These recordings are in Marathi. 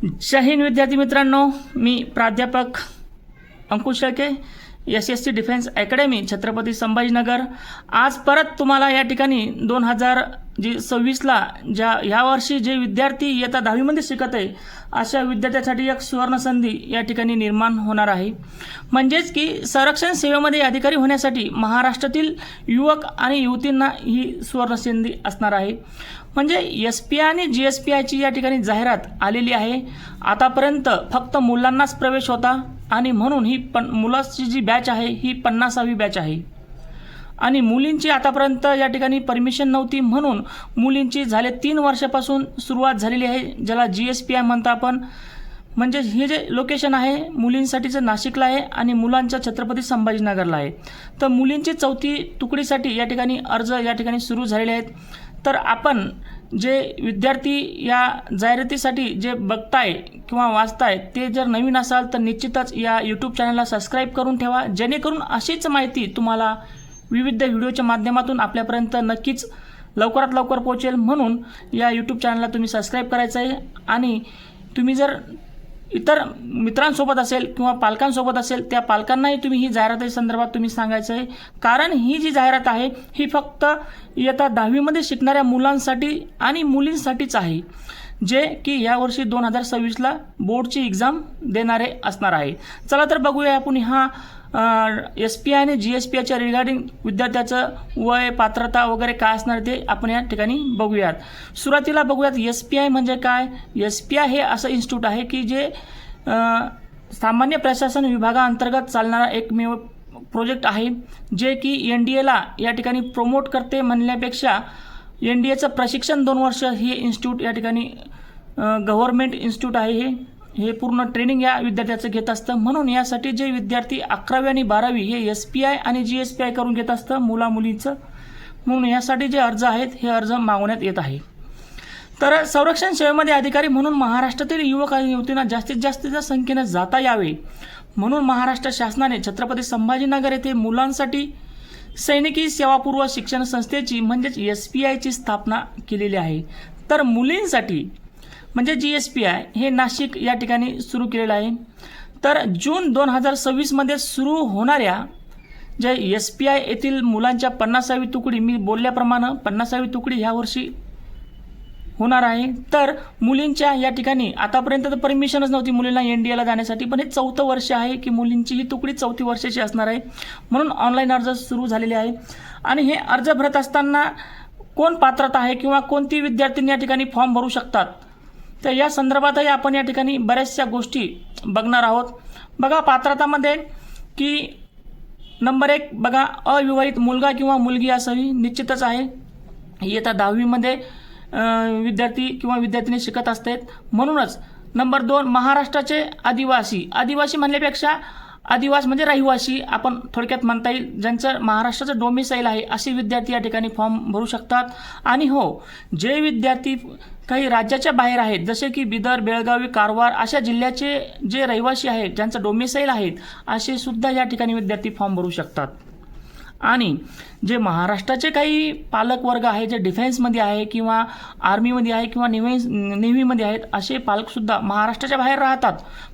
जय हिंद विद्यार्थी मित्रांनो, मी प्राध्यापक Ankush Shelke, SSC defence academy Chhatrapati Sambhajinagar. आज परत तुम्हाला या ठिकाणी 2026ला ह्या वर्षी जे विद्यार्थी इयत्ता 10वीमध्ये शिकत आहे अशा विद्यार्थ्यांसाठी एक सुवर्ण संधी या ठिकाणी निर्माण होणार आहे। म्हणजेच की संरक्षण सेवेमध्ये अधिकारी होण्यासाठी महाराष्ट्रातील युवक आणि युवतींना ही सुवर्ण संधी असणार आहे। म्हणजे SPI आणि GSPIची या ठिकाणी जाहिरात आलेली आहे। आतापर्यंत फक्त मुलांनाच प्रवेश होता आणि म्हणून ही मुलाची जी बॅच आहे ही 50वी बॅच आहे आणि मुलींची आतापर्यंत या ठिकाणी परमिशन नव्हती, म्हणून मुलींची झाले 3 वर्षापासून सुरुवात झालेली आहे, ज्याला GSPI म्हणतो आपण। म्हणजे हे जे लोकेशन आहे मुलींसाठीचं नाशिकला आहे आणि मुलांच्या छत्रपती संभाजीनगरला आहे। तर मुलींची 4थी तुकडीसाठी या ठिकाणी अर्ज या ठिकाणी सुरू झालेले आहेत। तर आपण जे विद्यार्थी या जाहिरातीसाठी जे बघताय किंवा वाचताय ते जर नवीन असाल तर निश्चितच या YouTube चॅनलला सबस्क्राईब करून ठेवा, जेणेकरून अशीच माहिती तुम्हाला विविध व्हिडिओच्या माध्यमातून आपल्यापर्यंत नक्कीच लवकरात लवकर पोहोचेल। म्हणून या YouTube चॅनलला तुम्ही सबस्क्राईब करायचं आहे आणि तुम्ही जर इतर मित्रांसोबत असेल किंवा पालकांसोबत असेल त्या पालकांनाही तुम्ही ही जाहिराती संदर्भात तुम्ही सांगायचं आहे, कारण ही जी जाहिरात आहे ही फक्त इयत्ता 10वीमध्ये शिकणाऱ्या मुलांसाठी आणि मुलींसाठीच आहे, जे की यावर्षी 2026ला बोर्डची एक्झाम देणारे असणार आहे। चला तर बघूया आपण हा SPI आणि GSPIच्या रिगार्डिंग विद्यार्थ्याचं वय, पात्रता वगैरे काय असणार ते आपण या ठिकाणी बघूयात। सुरुवातीला बघूयात SPI म्हणजे काय। SPI हे असं इन्स्टिट्यूट आहे की जे सामान्य प्रशासन विभागाअंतर्गत चालणारा एकमेव प्रोजेक्ट आहे, जे की NDAला या ठिकाणी प्रमोट करते म्हणण्यापेक्षा NDAचं प्रशिक्षण 2 वर्ष हे इन्स्टिट्यूट या ठिकाणी गव्हर्नमेंट इन्स्टिट्यूट आहे। हे पूर्ण ट्रेनिंग या विद्यार्थ्याचं घेत असतं, म्हणून यासाठी जे विद्यार्थी 11वी आणि 12वी हे SPI आणि GSPI करून घेत असतं मुला मुलींचं, म्हणून यासाठी जे अर्ज आहेत हे अर्ज मागवण्यात येत आहे। तर संरक्षण सेवेमध्ये अधिकारी म्हणून महाराष्ट्रातील युवक आणि युवतींना जास्तीत जास्त संख्येने जाता यावे म्हणून महाराष्ट्र शासनाने छत्रपती संभाजीनगर येथे मुलांसाठी सैनिकी सेवापूर्व शिक्षण संस्थेची म्हणजेच SPIची स्थापना केलेली आहे। तर मुलींसाठी म्हणजे GSPI हे नाशिक या ठिकाणी सुरू केलेलं आहे। तर जून 2026मध्ये सुरू होणाऱ्या जे SPI येथील मुलांच्या 50वी तुकडी, मी बोलल्याप्रमाणे 50वी तुकडी ह्या वर्षी होणार आहे। तर मुलींच्या या ठिकाणी आतापर्यंत तर परमिशनच नव्हती मुलींना NDAला जाण्यासाठी, पण हे 4थं वर्ष आहे की मुलींची ही तुकडी 4थी वर्षाची असणार आहे, म्हणून ऑनलाईन अर्ज सुरू झालेले आहे। आणि हे अर्ज भरत असताना कोण पात्रता आहे किंवा कोणती विद्यार्थ्यांनी या ठिकाणी फॉर्म भरू शकतात, तर या संदर्भातही आपण या ठिकाणी बऱ्याचशा गोष्टी बघणार आहोत। बघा पात्रतामध्ये की नंबर 1 बघा, अविवाहित मुलगा किंवा मुलगी असावी, निश्चितच आहे। इयत्ता 10वीमध्ये विद्यार्थी किंवा विद्यार्थिनी शिकत असतात, म्हणूनच नंबर 2 महाराष्ट्राचे आदिवासी म्हणण्यापेक्षा आदिवासी म्हणजे रहिवासी आपण थोडक्यात म्हणता येईल, ज्यांचं महाराष्ट्राचं डोमिसाईल आहे असे विद्यार्थी या ठिकाणी फॉर्म भरू शकतात। आणि हो, जे विद्यार्थी काही राज्याच्या बाहेर आहेत जसे की बिदर, बेळगावी, कारवार अशा जिल्ह्याचे जे रहिवासी आहेत ज्यांचं डोमिसाईल आहेत असे सुद्धा या ठिकाणी विद्यार्थी फॉर्म भरू शकतात। आणि जे महाराष्ट्राचे काही पालक वर्ग आहे जे डिफेन्समध्ये आहे किंवा आर्मीमध्ये आहे किंवा नेव्हीमध्ये आहेत असे पालकसुद्धा महाराष्ट्राच्या बाहेर राहतात,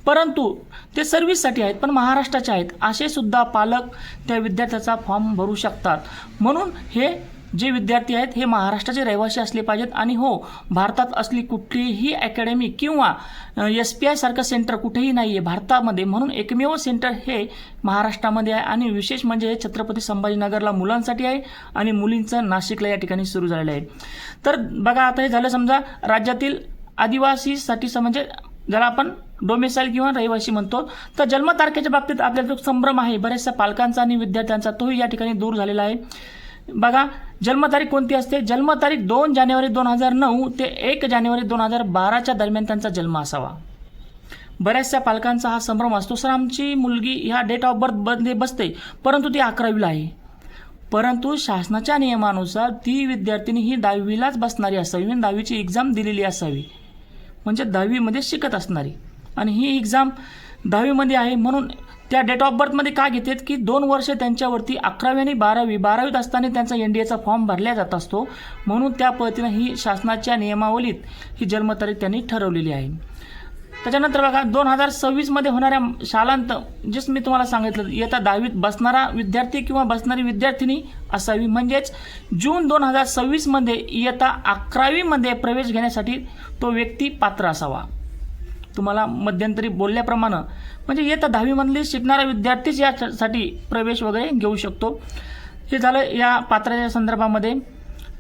परंतु ते सर्व्हिससाठी आहेत पण महाराष्ट्राचे आहेत, असे सुद्धा पालक त्या विद्यार्थ्याचा फॉर्म भरू शकतात। म्हणून हे जे विद्यार्थी आहेत हे महाराष्ट्राचे रहिवासी असले पाहिजेत। आणि हो, भारतात असली कुठलीही अकॅडमी किंवा SPI सारखं सेंटर कुठेही नाही आहे भारतामध्ये, म्हणून एकमेव सेंटर हे महाराष्ट्रामध्ये आहे। आणि विशेष म्हणजे हे छत्रपती संभाजीनगरला मुलांसाठी आहे आणि मुलींचं नाशिकला या ठिकाणी सुरू झालेलं आहे। तर बघा, आता हे झालं समजा राज्यातील आदिवासीसाठी, म्हणजे ज्याला आपण डोमिसाईल किंवा रहिवासी म्हणतो। तर जन्मतारखेच्या बाबतीत आपल्याला जो संभ्रम आहे बऱ्याचशा पालकांचा आणि विद्यार्थ्यांचा, तोही या ठिकाणी दूर झालेला आहे। बघा, जन्मतारीख कोणती असते, जन्मतारीख 2 जानेवारी 2009 ते 1 जानेवारी 2012च्या दरम्यान त्यांचा जन्म असावा। बऱ्याचशा पालकांचा हा संभ्रम असतो, सर आमची मुलगी ह्या डेट ऑफ बर्थ बसते परंतु ती 11वीला आहे, परंतु शासनाच्या नियमानुसार ती विद्यार्थिनी ही 10वीलाच बसणारी असावी, 10वीची एक्झाम दिलेली असावी, म्हणजे 10वीमध्ये शिकत असणारी, आणि ही एक्झाम 10वीमध्ये आहे। म्हणून त्या डेट ऑफ बर्थमध्ये काय घेतात की 2 वर्ष त्यांच्यावरती 11वी आणि 12वीत असताना त्यांचा NDAचा फॉर्म भरला जात असतो, म्हणून त्या पद्धतीने ही शासनाच्या नियमावलीत ही जन्मतारीख त्यांनी ठरवलेली आहे। त्याच्यानंतर बघा 2026मध्ये होणाऱ्या शालांत जेच मी तुम्हाला सांगितलं इयत्ता 10वीत बसणारा विद्यार्थी किंवा बसणारी विद्यार्थिनी असावी, म्हणजेच जून 2026मध्ये इयत्ता 11वीमध्ये प्रवेश घेण्यासाठी तो व्यक्ती पात्र असावा. तुम्हाला मध्यंतरी बोलल्याप्रमाणे म्हणजे इयत्ता 10वीमधली शिकणारा विद्यार्थीच यासाठी प्रवेश वगैरे घेऊ शकतो. हे झालं या पात्रतेच्या संदर्भामध्ये.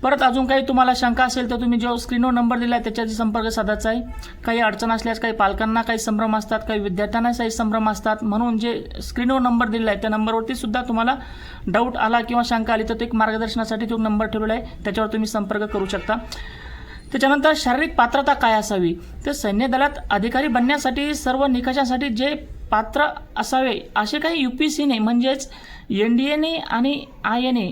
परत अजून काही तुम्हाला शंका असेल तर तुम्ही जो स्क्रीनवर नंबर दिला आहे त्याच्याशी संपर्क साधायचा आहे. काही अडचण असल्यास काही पालकांना काही संभ्रम असतात, काही विद्यार्थ्यांना काही संभ्रम असतात, म्हणून जे स्क्रीनवर नंबर दिलेला आहे त्या नंबरवरती सुद्धा तुम्हाला डाऊट आला किंवा शंका आली तर तो एक मार्गदर्शनासाठी तो नंबर ठेवलेला आहे, त्याच्यावर तुम्ही संपर्क करू शकता. त्याच्यानंतर शारीरिक पात्रता काय असावी, तर सैन्य दलात अधिकारी बनण्यासाठी सर्व निकषांसाठी जे पात्र असावे असे काही UPSCने म्हणजेच NDAने आणि INA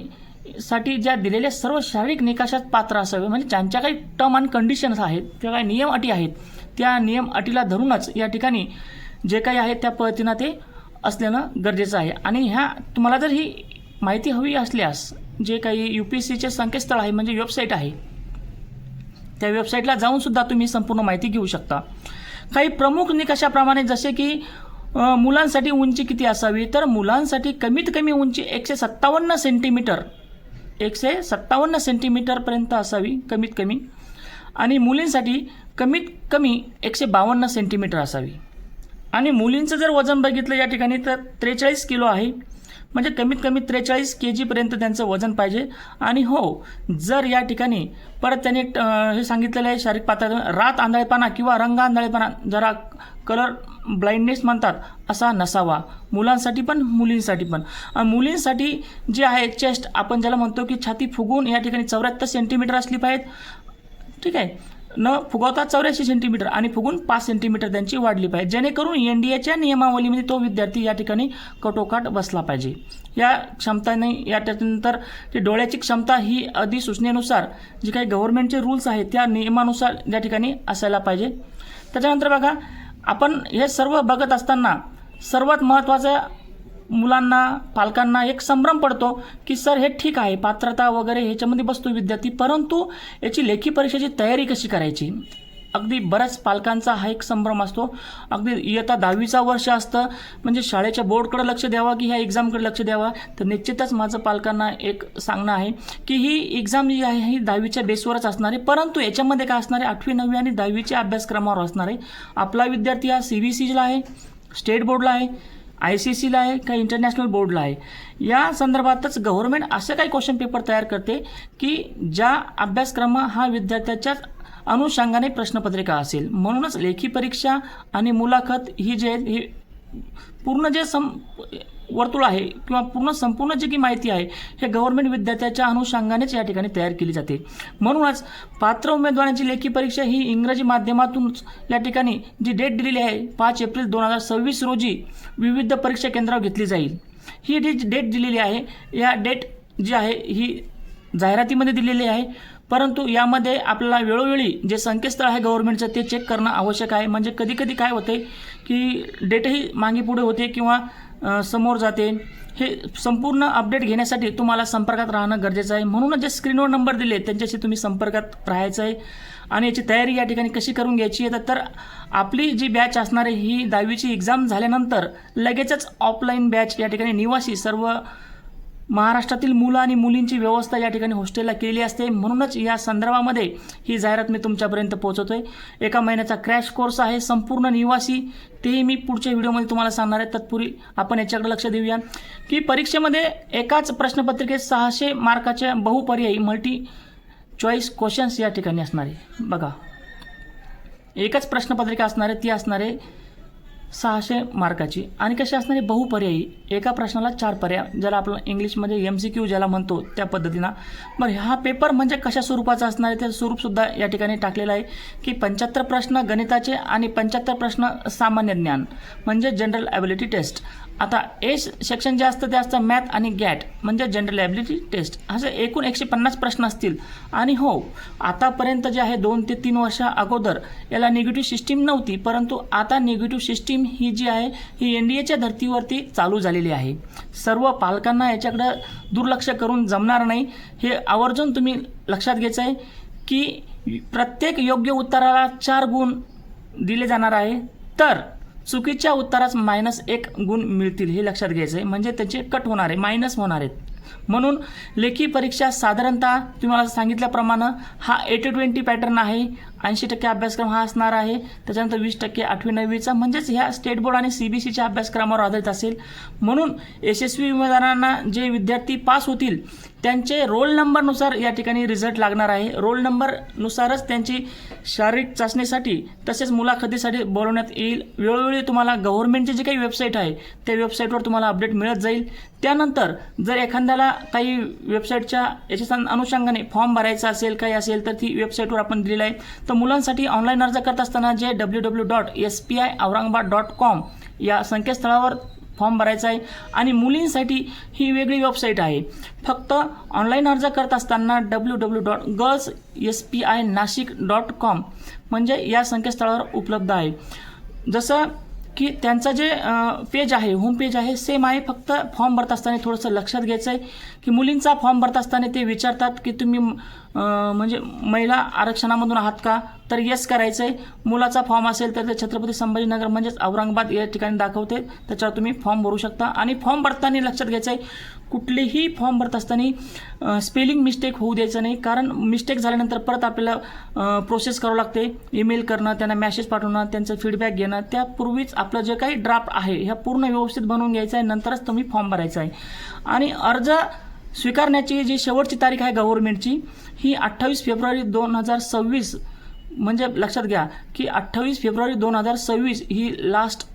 साठी ज्या दिलेल्या सर्व शारीरिक निकषात पात्र असावे, म्हणजे ज्यांच्या काही टर्म अँड कंडिशन्स आहेत किंवा काही नियम अटी आहेत त्या नियम अटीला धरूनच या ठिकाणी जे काही आहे त्या पद्धतीनं ते असलेलं गरजेचं आहे. आणि ह्या तुम्हाला जर ही माहिती हवी असल्यास जे काही UPSCचे संकेतस्थळ आहे म्हणजे वेबसाईट आहे त्या वेबसाईटला जाऊन सुद्धा तुम्ही संपूर्ण माहिती घेऊ शकता. काही प्रमुख निकषाप्रमाणे जसे की मुलांसाठी उंची किती असावी, तर मुलांसाठी कमीत कमी उंची 157 सेंटीमीटर 157 सेंटीमीटरपर्यंत असावी कमीत कमी, आणि मुलींसाठी कमीत कमी 152 सेंटीमीटर असावी. आणि मुलींचं जर वजन बघितलं या ठिकाणी तर 43 किलो आहे, म्हणजे कमीत कमी 43 kg त्यांचं वजन पाहिजे. आणि हो, जर या ठिकाणी परत त्यांनी हे सांगितलेलं आहे शारीरिक पात्रता रात आंधळेपणा किंवा रंग आंधळेपणा जरा कलर ब्लाइंडनेस म्हणतात असा नसावा, मुलांसाठी पण मुलींसाठी पण. मुलींसाठी जे आहे चेस्ट आपण ज्याला म्हणतो की छाती फुगून या ठिकाणी 74 सेंटीमीटर असली पाहिजे, ठीक आहे, न फुगवता 84 सेंटीमीटर आणि फुगून 5 सेंटीमीटर त्यांची वाढली पाहिजे, जेणेकरून NDAच्या नियमावलीमध्ये तो विद्यार्थी या ठिकाणी कटोकाट बसला पाहिजे. या क्षमताने या त्यानंतर ती डोळ्याची क्षमता ही अधिसूचनेनुसार जी काही गव्हर्नमेंटचे रूल्स आहेत त्या नियमानुसार या ठिकाणी असायला पाहिजे. त्याच्यानंतर बघा आपण हे सर्व बघत असताना सर्वात महत्त्वाचं मुलांना पालकांना एक संभ्रम पडतो की सर हे ठीक आहे पात्रता वगैरे ह्याच्यामध्ये बसतो विद्यार्थी, परंतु याची लेखी परीक्षेची तयारी कशी करायची. अगदी बऱ्याच पालकांचा हा एक संभ्रम असतो. अगदी इयत्ता 10वीचा वर्ष असतं म्हणजे शाळेच्या बोर्डकडे लक्ष द्यावा की ह्या एक्झामकडे लक्ष द्यावा, तर निश्चितच माझं पालकांना एक सांगणं आहे की ही एक्झाम जी आहे ही 10वीच्या बेसवरच असणार आहे, परंतु याच्यामध्ये काय असणार आहे 8वी 9वी आणि 10वीच्या अभ्यासक्रमावर असणार आहे. आपला विद्यार्थी हा CBSEला आहे, स्टेट बोर्डला आहे, ICSEला आहे का इंटरनॅशनल बोर्डला आहे. या संदर्भातच गव्हर्नमेंट असे काही क्वेश्चन पेपर तयार करते की ज्या अभ्यासक्रम हा विद्यार्थ्याच्याच अनुषंगाने प्रश्नपत्रिका असेल. म्हणूनच लेखी परीक्षा आणि मुलाखत ही जे ही पूर्ण जे वर्तुळ आहे किंवा संपूर्ण जी की माहिती आहे हे गव्हर्नमेंट विद्यार्थ्याच्या अनुषंगानेच या ठिकाणी तयार केली जाते. म्हणूनच पात्र उमेदवारांची लेखी परीक्षा ही इंग्रजी माध्यमातून या ठिकाणी जी डेट दिलेली आहे 5 एप्रिल 2026 रोजी विविध परीक्षा केंद्रावर घेतली जाईल. ही जी डेट दिलेली आहे या डेट जी आहे ही जाहिरातीमध्ये दिलेली आहे, परंतु यामध्ये आपल्याला वेळोवेळी जे संकेतस्थळ आहे गव्हर्नमेंटचं ते चेक करणं आवश्यक आहे. म्हणजे कधी काय होते की डेटही मागे पुढे होते किंवा समोर जाते. हे संपूर्ण अपडेट घेण्यासाठी तुम्हाला संपर्कात राहणं गरजेचं आहे. म्हणूनच जे स्क्रीनवर नंबर दिले त्यांच्याशी तुम्ही संपर्कात राहायचं आहे. आणि याची तयारी या ठिकाणी कशी करून घ्यायची आहे तर आपली जी बॅच असणार आहे ही 10वीची एक्झाम झाल्यानंतर लगेचच ऑफलाईन बॅच या ठिकाणी निवासी सर्व महाराष्ट्रातील मुलं आणि मुलींची व्यवस्था या ठिकाणी हॉस्टेलला केलेली असते. म्हणूनच या संदर्भामध्ये ही जाहिरात मी तुमच्यापर्यंत पोहोचवतोय. 1 महिन्याचा क्रॅश कोर्स आहे संपूर्ण निवासी, तेही मी पुढच्या व्हिडिओमध्ये तुम्हाला सांगणार आहे. तत्पूर्वी आपण याच्याकडे लक्ष देऊया की परीक्षेमध्ये एकाच प्रश्नपत्रिकेत 600 मार्काच्या बहुपर्यायी मल्टी चॉईस क्वेश्चन्स या ठिकाणी असणार आहे. बघा एकच प्रश्नपत्रिका असणार आहे, ती असणार आहे 600 मार्काची आणि कशी असणारी बहुपर्यायी, एका प्रश्नाला 4 पर्याय, ज्याला आपण इंग्लिशमध्ये MCQ ज्याला म्हणतो त्या पद्धतीनं. बरं हा पेपर म्हणजे कशा स्वरूपाचा असणार आहे ते स्वरूपसुद्धा या ठिकाणी टाकलेलं आहे की 75 प्रश्न गणिताचे आणि 75 प्रश्न सामान्य ज्ञान म्हणजे जनरल ॲबिलिटी टेस्ट. आता ए सेक्शन जे असतं ते असतं मॅथ आणि गॅट म्हणजे जनरल ॲबिलिटी टेस्ट. असे एकूण 150 प्रश्न असतील. आणि हो आतापर्यंत जे आहे 2 ते 3 वर्षा अगोदर याला निगेटिव्ह सिस्टीम नव्हती, परंतु आता निगेटिव्ह सिस्टीम ही जी आहे ही NDAच्या धर्तीवरती चालू झालेली आहे. सर्व पालकांना याच्याकडं दुर्लक्ष करून जमणार नाही. हे आवर्जून तुम्ही लक्षात घ्यायचं आहे की प्रत्येक योग्य उत्तराला 4 गुण दिले जाणार आहे. तर चुकीच्या उत्तरास -1 गुण मिळतील, हे लक्षात घ्यायचं आहे. म्हणजे त्याचे कट होणार आहे, मायनस होणार आहेत. म्हणून लेखी परीक्षा साधारणतः तुम्हाला सांगितल्याप्रमाणे हा 80-20 पॅटर्न आहे. 80% अभ्यासक्रम हा असणार आहे. त्याच्यानंतर 20% 8वी 9वीचा, म्हणजेच ह्या स्टेट बोर्ड आणि CBSEच्या अभ्यासक्रमावर आधारित असेल. म्हणून यशस्वी उमेदवारांना जे विद्यार्थी पास होतील त्यांचे रोल नंबरनुसार या ठिकाणी रिझल्ट लागणार आहे. रोल नंबरनुसारच त्यांची शारीरिक चाचणीसाठी तसेच मुलाखतीसाठी बोलवण्यात येईल. वेळोवेळी तुम्हाला गव्हर्नमेंटची जी काही वेबसाईट आहे त्या वेबसाईटवर तुम्हाला अपडेट मिळत जाईल. त्यानंतर जर एखाद्याला काही वेबसाईटच्या याच्या अनुषंगाने फॉर्म भरायचा असेल, काही असेल, तर ती वेबसाईटवर आपण दिलेलं आहे. तर मुलांसाठी ऑनलाईन अर्ज करत असताना जे www.spiaurangabad.com या संकेतस्थळावर फॉर्म भरायचा आहे. आणि मुलींसाठी ही वेगळी वेबसाईट आहे. फक्त ऑनलाईन अर्ज करत असताना www.girlsspinashik.com म्हणजे या संकेतस्थळावर उपलब्ध आहे. जसं की त्यांचं जे पेज आहे, होम पेज आहे, सेम आहे. फक्त फॉर्म भरत असताना थोडंसं लक्षात घ्यायचं आहे की मुलींचा फॉर्म भरत असताना ते विचारतात की तुम्ही म्हणजे महिला आरक्षणामधून आहात का, तर येस करायचं आहे. मुलाचा फॉर्म असेल तर ते छत्रपती संभाजीनगर म्हणजेच औरंगाबाद या ठिकाणी दाखवते, त्याच्यावर तुम्ही फॉर्म भरू शकता. आणि फॉर्म भरताना लक्षात घ्यायचं आहे कुठलेही फॉर्म भरत असताना स्पेलिंग मिस्टेक होऊ द्यायचं नाही. कारण मिस्टेक झाल्यानंतर परत आपल्याला प्रोसेस करावं लागते. ईमेल करणं, त्यांना मॅसेज पाठवणं, त्यांचं फीडबॅक घेणं. त्यापूर्वीच आपलं जे काही ड्राफ्ट आहे ह्या पूर्ण व्यवस्थित बनवून घ्यायचं आहे, नंतरच तुम्ही फॉर्म भरायचा आहे. आणि अर्ज स्वीकारण्याची जी शेवटची तारीख आहे गव्हर्नमेंटची ही 28 फेब्रुवारी 2026, म्हणजे लक्षात घ्या की 28 फेब्रुवारी 2026 ही लास्ट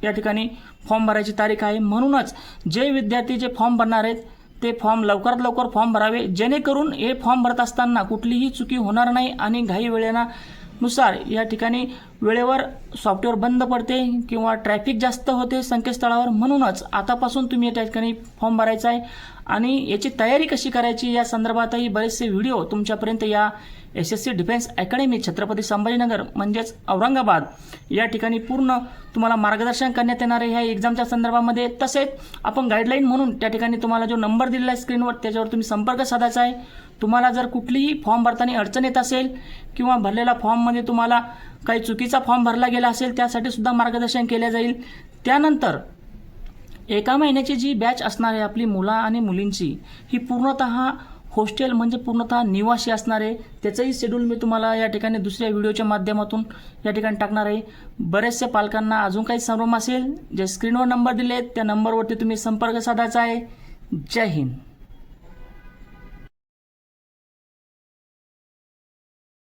या ठिकाणी फॉर्म भरायची तारीख आहे. म्हणूनच जे विद्यार्थी जे फॉर्म भरणार आहेत ते फॉर्म लवकरात लवकर फॉर्म भरावे, जेणेकरून हे फॉर्म भरत असताना कुठलीही चुकी होणार नाही. आणि घाई वेळेनुसार या ठिकाणी वेळेवर सॉफ्टवेअर बंद पडते किंवा ट्रॅफिक जास्त होते संकेतस्थळावर. म्हणूनच आतापासून तुम्ही या ठिकाणी फॉर्म भरायचा आहे. आणि याची तयारी कशी करायची या संदर्भातही बरेचसे व्हिडिओ तुमच्यापर्यंत या SSC defence academy Chhatrapati Sambhajinagar म्हणजेच औरंगाबाद या ठिकाणी पूर्ण तुम्हाला मार्गदर्शन करण्यात येणार आहे ह्या एक्झामच्या संदर्भामध्ये. तसेच आपण गाईडलाईन म्हणून त्या ठिकाणी तुम्हाला जो नंबर दिलेला आहे स्क्रीनवर त्याच्यावर तुम्ही संपर्क साधायचा आहे. तुम्हाला जर कुठलीही फॉर्म भरताना अडचण येत असेल किंवा भरलेला फॉर्ममध्ये तुम्हाला काही चुकीचा फॉर्म भरला गेला असेल त्यासाठी सुद्धा मार्गदर्शन केले जाईल. त्यानंतर 1 महिन्याची जी बॅच असणार आहे आपली मुला आणि मुलींची ही पूर्णतः हॉस्टेल म्हणजे पूर्णतः निवासी असणार आहे. त्याचंही शेड्यूल मी तुम्हाला या ठिकाणी दुसऱ्या व्हिडिओच्या माध्यमातून या ठिकाणी टाकणार आहे. बरेचशा पालकांना अजून काही संभ्रम असेल जे स्क्रीनवर नंबर दिले त्या नंबरवरती तुम्ही संपर्क साधायचा आहे. जय हिंद.